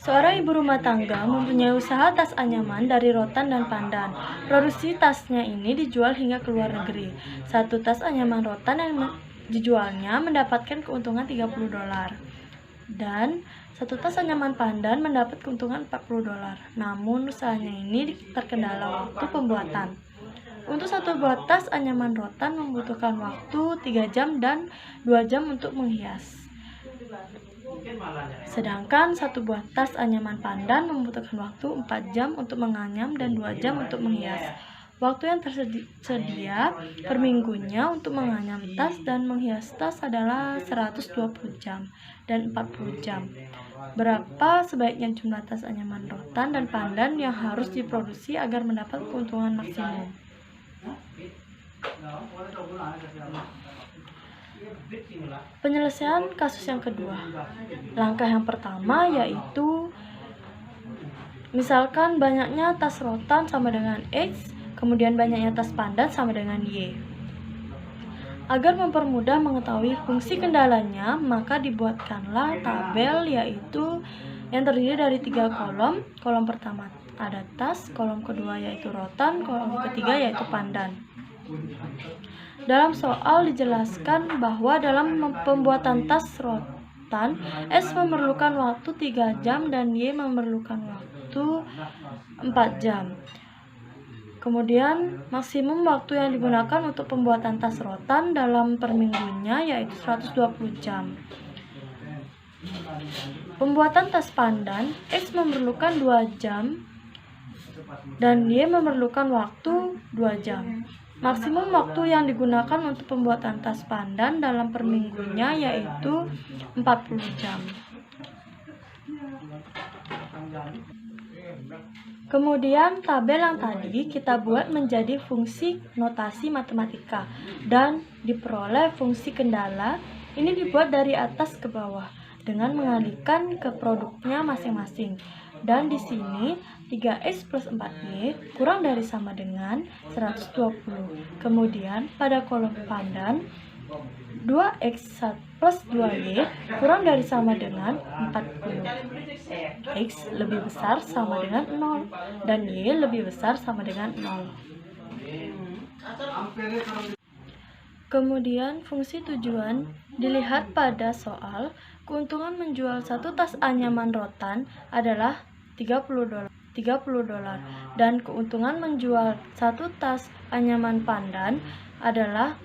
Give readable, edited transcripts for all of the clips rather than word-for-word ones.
Seorang ibu rumah tangga mempunyai usaha tas anyaman dari rotan dan pandan. Produksi tasnya ini dijual hingga ke luar negeri. Satu tas anyaman rotan yang dijualnya mendapatkan keuntungan 30 dolar. Dan satu tas anyaman pandan mendapat keuntungan 40 dolar. Namun usahanya ini terkendala waktu pembuatan. Untuk satu buah tas anyaman rotan membutuhkan waktu 3 jam dan 2 jam untuk menghias. Sedangkan satu buah tas anyaman pandan membutuhkan waktu 4 jam untuk menganyam dan 2 jam untuk menghias. Waktu yang tersedia per minggunya untuk menganyam tas dan menghias tas adalah 120 jam dan 40 jam. Berapa sebaiknya jumlah tas anyaman rotan dan pandan yang harus diproduksi agar mendapat keuntungan maksimum? Penyelesaian kasus yang kedua. Langkah yang pertama yaitu misalkan banyaknya tas rotan sama dengan X, kemudian banyaknya tas pandan sama dengan Y. Agar mempermudah mengetahui fungsi kendalanya, maka dibuatkanlah tabel yaitu yang terdiri dari 3 kolom. Kolom pertama ada tas, kolom kedua yaitu rotan, kolom ketiga yaitu pandan. Dalam soal dijelaskan bahwa dalam pembuatan tas rotan, S memerlukan waktu 3 jam dan Y memerlukan waktu 4 jam. Kemudian maksimum waktu yang digunakan untuk pembuatan tas rotan dalam per minggunya yaitu 120 jam. Pembuatan tas pandan, X memerlukan 2 jam dan Y memerlukan waktu 2 jam. Maksimum waktu yang digunakan untuk pembuatan tas pandan dalam per minggunya yaitu 40 jam. Kemudian tabel yang tadi kita buat menjadi fungsi notasi matematika dan diperoleh fungsi kendala. Ini dibuat dari atas ke bawah dengan mengalihkan ke produknya masing-masing. Dan di sini 3X plus 4Y kurang dari sama dengan 120. Kemudian pada kolom pandan 2X plus 2Y kurang dari sama dengan 40. X lebih besar sama dengan 0 dan Y lebih besar sama dengan 0. Kemudian fungsi tujuan dilihat pada soal. Keuntungan menjual satu tas anyaman rotan adalah 30 dolar dan keuntungan menjual satu tas anyaman pandan adalah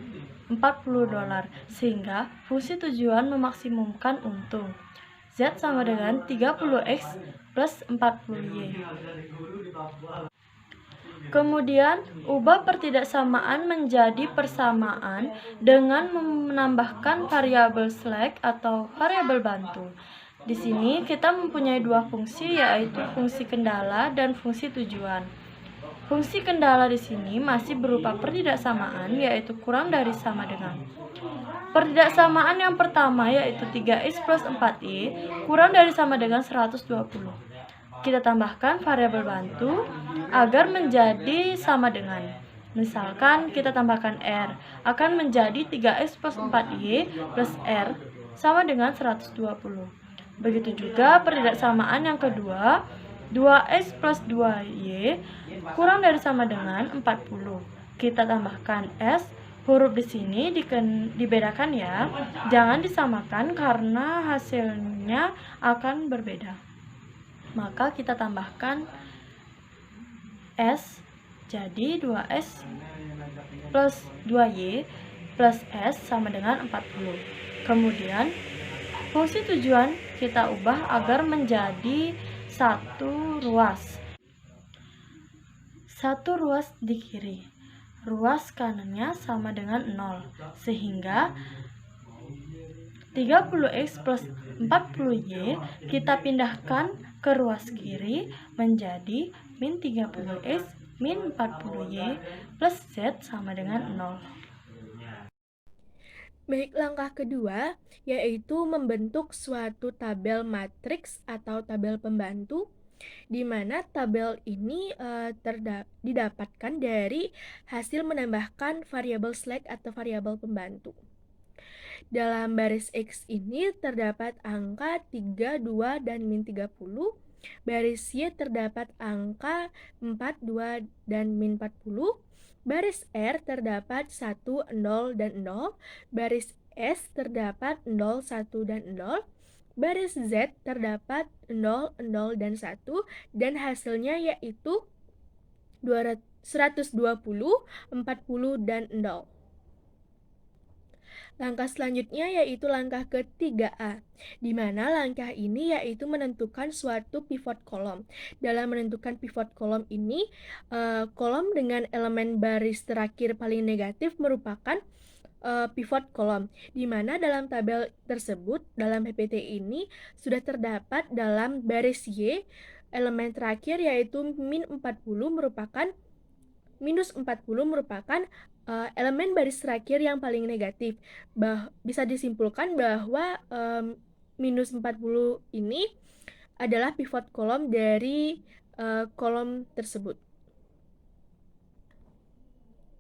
40 dolar, sehingga fungsi tujuan memaksimumkan untung. Z sama dengan 30X plus 40Y. Kemudian, ubah pertidaksamaan menjadi persamaan dengan menambahkan variabel slack atau variabel bantu. Di sini kita mempunyai dua fungsi yaitu fungsi kendala dan fungsi tujuan. Fungsi kendala di sini masih berupa pertidaksamaan yaitu kurang dari sama dengan. Pertidaksamaan yang pertama yaitu 3X plus 4Y kurang dari sama dengan 120. Kita tambahkan variabel bantu agar menjadi sama dengan. Misalkan kita tambahkan R akan menjadi 3X plus 4Y plus R sama dengan 120. Begitu juga pertidaksamaan yang kedua, 2X plus 2Y kurang dari sama dengan 40. Kita tambahkan S, huruf di sini dibedakan ya, jangan disamakan karena hasilnya akan berbeda. Maka kita tambahkan S, jadi 2S plus 2Y plus S sama dengan 40. Kemudian fungsi tujuan kita ubah agar menjadi satu ruas. Satu ruas di kiri, ruas kanannya sama dengan 0, sehingga 30X plus 40Y kita pindahkan ke ruas kiri menjadi min 30X min 40Y plus Z sama dengan 0. Baik, langkah kedua yaitu membentuk suatu tabel matriks atau tabel pembantu, di mana tabel ini didapatkan dari hasil menambahkan variabel slack atau variabel pembantu. Dalam baris X ini terdapat angka 3, 2, dan min 30. Baris Y terdapat angka 4, 2, dan min 40. Baris R terdapat 1, 0, dan 0. Baris S terdapat 0, 1, dan 0. Baris Z terdapat 0, 0, dan 1. Dan hasilnya yaitu 120, 40, dan 0. Langkah selanjutnya yaitu langkah ke-3A, di mana langkah ini yaitu menentukan suatu pivot kolom. Dalam menentukan pivot kolom ini, kolom dengan elemen baris terakhir paling negatif merupakan pivot kolom, di mana dalam tabel tersebut, dalam PPT ini, sudah terdapat dalam baris Y, elemen terakhir yaitu minus 40 merupakan elemen baris terakhir yang paling negatif. Bisa disimpulkan bahwa minus 40 ini adalah pivot kolom dari kolom tersebut.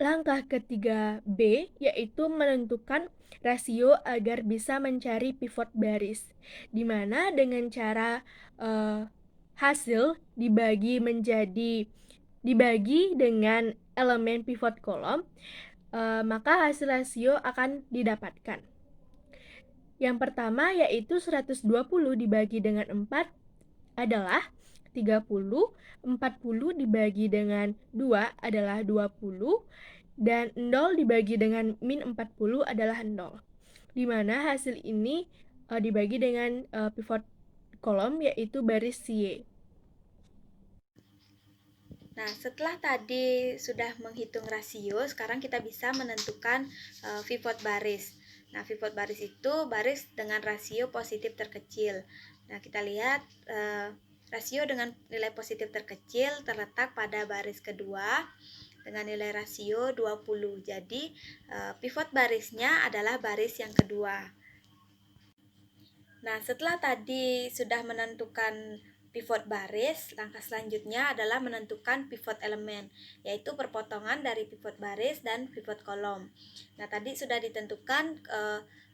Langkah ke-3B yaitu menentukan rasio agar bisa mencari pivot baris, di mana dengan cara hasil dibagi dengan elemen pivot kolom, maka hasil rasio akan didapatkan. Yang pertama yaitu 120 dibagi dengan 4 adalah 30, 40 dibagi dengan 2 adalah 20, dan 0 dibagi dengan min 40 adalah 0. Di mana hasil ini dibagi dengan pivot kolom yaitu baris Y. Nah, setelah tadi sudah menghitung rasio, sekarang kita bisa menentukan pivot baris. Nah, pivot baris itu baris dengan rasio positif terkecil. Nah, kita lihat rasio dengan nilai positif terkecil terletak pada baris kedua dengan nilai rasio 20. Jadi, pivot barisnya adalah baris yang kedua. Nah, setelah tadi sudah menentukan pivot baris, langkah selanjutnya adalah menentukan pivot elemen, yaitu perpotongan dari pivot baris dan pivot kolom. Nah, tadi sudah ditentukan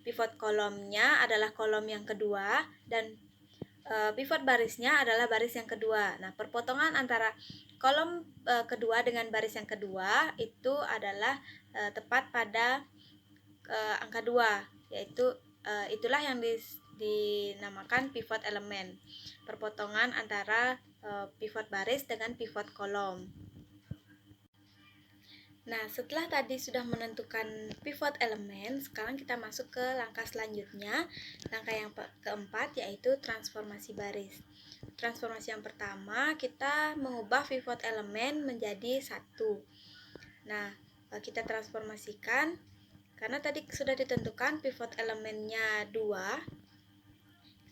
pivot kolomnya adalah kolom yang kedua dan pivot barisnya adalah baris yang kedua. Nah, perpotongan antara kolom kedua dengan baris yang kedua itu adalah tepat pada angka 2, yaitu itulah yang dinamakan pivot elemen, perpotongan antara pivot baris dengan pivot kolom. Nah, setelah tadi sudah menentukan pivot elemen, sekarang kita masuk ke langkah selanjutnya. Langkah yang keempat yaitu transformasi baris. Transformasi yang pertama, kita mengubah pivot elemen menjadi 1. Nah, kita transformasikan karena tadi sudah ditentukan pivot elemennya 2.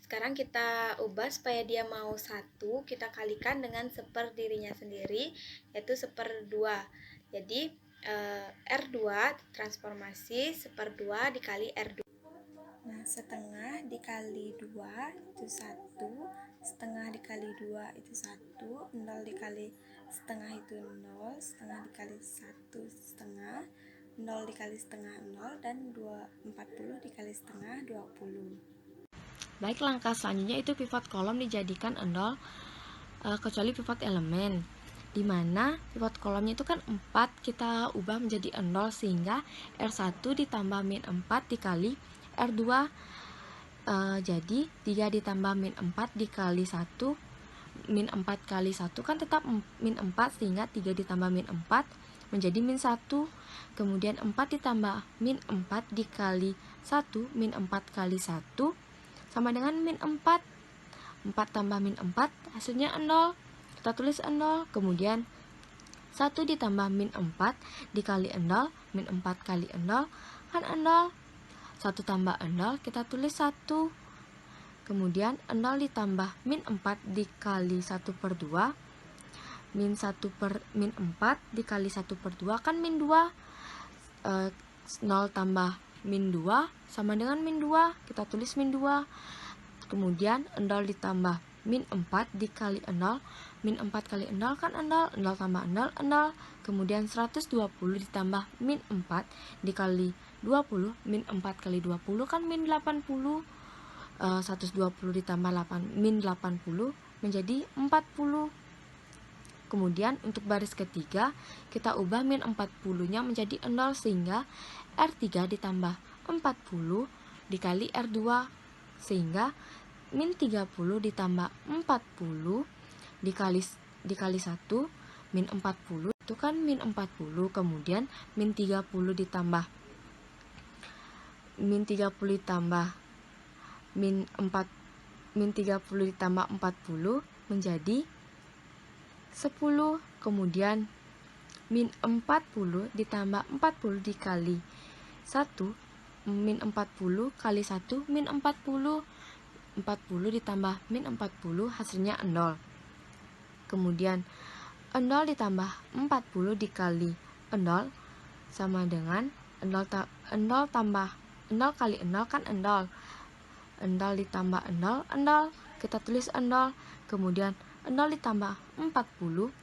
Sekarang kita ubah supaya dia mau 1, kita kalikan dengan seperdirinya sendiri, yaitu 1/2. Jadi R2 transformasi 1/2 dikali R2. Nah, setengah dikali 2 itu 1, setengah dikali 2 itu 1, 0 dikali setengah itu 0, setengah dikali 1 setengah, 0 dikali setengah 0, dan 40 dikali setengah 20. Baik, langkah selanjutnya itu pivot kolom dijadikan 0 kecuali pivot elemen, dimana pivot kolomnya itu kan 4, kita ubah menjadi 0 sehingga R1 ditambah min 4 dikali R2, jadi 3 ditambah min 4 dikali 1, min 4 kali 1 kan tetap min 4, sehingga 3 ditambah min 4 menjadi min 1, kemudian 4 ditambah min 4 dikali 1, min 4 kali 1 sama dengan min 4. 4 tambah min 4 hasilnya 0. Kita tulis 0. Kemudian 1 ditambah min 4 dikali 0, min 4 kali 0 kan 0. 1 tambah 0 kita tulis 1. Kemudian 0 ditambah min 4 dikali 1/2, min 4 dikali 1/2 kan min 2. 0 tambah min 2 sama dengan min 2, kita tulis min 2. Kemudian 0 ditambah min 4 dikali 0, min 4 kali 0 kan 0, 0 tambah 0, 0. Kemudian 120 ditambah min 4 dikali 20 min 4 kali 20 kan min 80. 120 ditambah 8 min 80 menjadi 40. Kemudian untuk baris ketiga kita ubah min 40-nya menjadi 0 sehingga R3 ditambah 40 dikali R2 sehingga min 30 ditambah 40 dikali 1 min 40 itu kan min 40. Kemudian min 30 ditambah min 30 ditambah 40 menjadi 10. Kemudian min 40 ditambah 40 dikali 1 min 40 kali 1 min 40. 40 ditambah min 40 hasilnya 0. Kemudian 0 ditambah 40 dikali 0 sama dengan 0 tambah 0 kali 0 kan 0. 0 ditambah 0, 0. Kita tulis 0. Kemudian 0 ditambah 40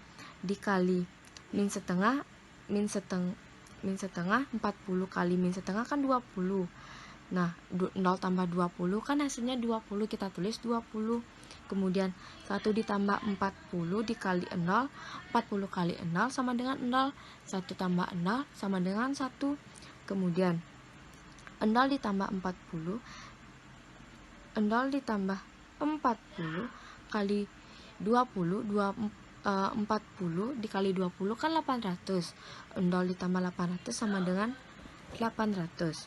dikali min setengah. Min setengah 40 kali min setengah kan 20. Nah, 0 tambah 20 kan hasilnya 20. Kita tulis 20. Kemudian 1 ditambah 40 dikali 0. 40 kali 0 sama dengan 0. 1 tambah 0 sama dengan 1. Kemudian 0 ditambah 40 kali 20 40 dikali 20 kan 800. 0 ditambah 800 sama dengan 800.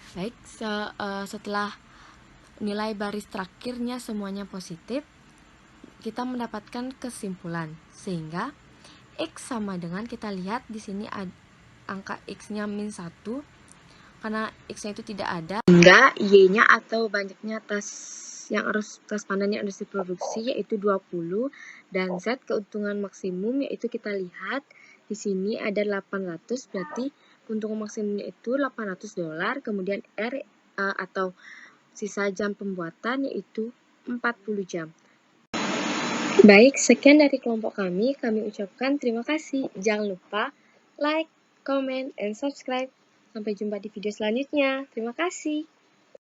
Baik, setelah nilai baris terakhirnya semuanya positif, kita mendapatkan kesimpulan sehingga X sama dengan, kita lihat di sini ada angka X-nya min 1 karena X-nya itu tidak ada, sehingga Y-nya atau banyaknya tas pandan yang harus diproduksi yaitu 20, dan Z keuntungan maksimum yaitu kita lihat di sini ada 800, berarti keuntungan maksimumnya itu $800. Kemudian R atau sisa jam pembuatan yaitu 40 jam. Baik, sekian dari kelompok kami ucapkan terima kasih. Jangan lupa like, comment, and subscribe. Sampai jumpa di video selanjutnya. Terima kasih.